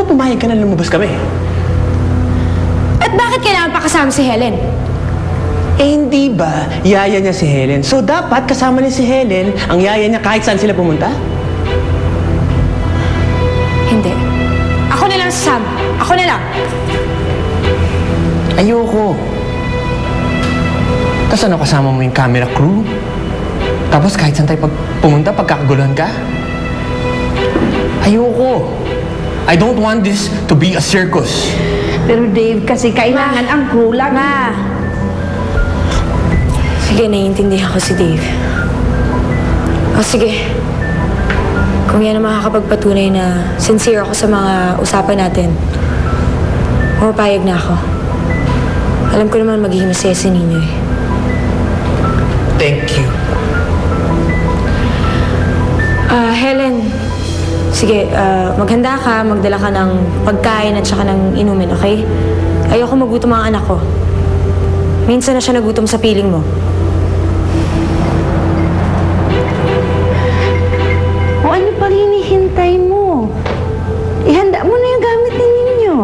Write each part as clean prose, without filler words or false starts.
ba pumayag ka na lumabas kami? At bakit kailangan pa kasama si Helen? Eh, hindi ba? Yaya niya si Helen. So, dapat kasama niya si Helen, ang yaya niya kahit saan sila pumunta? Hindi. Ako na lang si Sam. Ako na lang. Ayoko. Tapos ano, kasama mo yung camera crew? Tapos kahit saan tayo pumunta, pagkakaguluhan ka? Ayoko. I don't want this to be a circus. Pero Dave, kasi kailangan ang crew lang. Ma! Sige, naiintindihan ko si Dave. O sige. Kung yan ang makakapagpatunay na sincere ako sa mga usapan natin, pumapayag na ako. Alam ko naman magiging masaya si ninyo eh. Thank you. Helen, sige, maghanda ka, magdala ka ng pagkain at saka ng inumin, okay? Ayoko magutom ang anak ko. Minsan na siya nagutom sa piling mo. O ano pang hinihintay mo? Ihanda mo na yung gamit ninyo.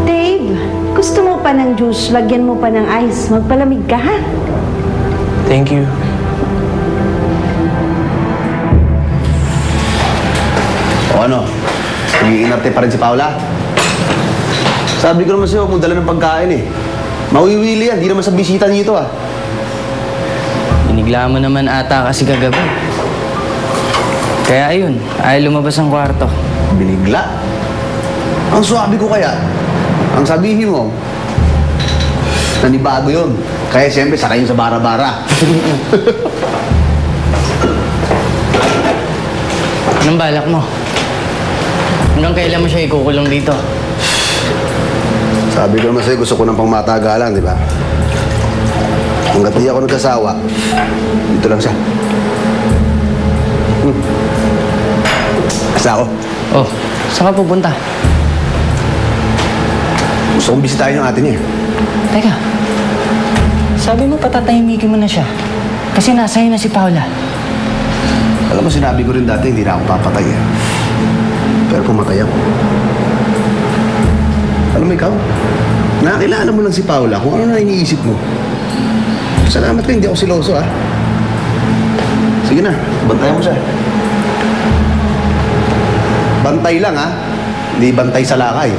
Dave, gusto mo pa ng juice? Lagyan mo pa ng ice. Magpalamig ka, ha? Thank you. O ano? Nag-iinarte pa rin si Paula? Sabi ko naman sa'yo, huwag mong dala ng pagkain eh. Mawiwili yan, di naman sa bisita dito ah. Binigla mo naman ata kasi kagabi. Kaya ayun, ayaw lumabas ang kwarto. Binigla? Ang swabe ko kaya. Ang sabihin mo, nanibago yun. Kaya siyempre, sakay yun sa bara-bara. Anong balak mo? Hanggang kailan mo siya ikukulong dito? Sabi ko naman sa'yo, gusto ko ng pangmatagalan, di ba? Hanggat di ako nagkasawa, dito lang siya. Asa ako? Oh, saan ka pupunta? Gusto kong bisitahin yung atin niya. Teka, sabi mo patatahimikin mo na siya. Kasi nasa'yo na si Paula. Alam mo, sinabi ko rin dati, hindi na ako papatay eh. Pero pumatay ako. Alam mo ikaw, nakakilala mo lang si Paula kung ano na iniisip mo. Salamat ka, hindi ako siloso ah. Sige na, bantayan mo siya. Bantay lang ah, hindi bantay sa lakay.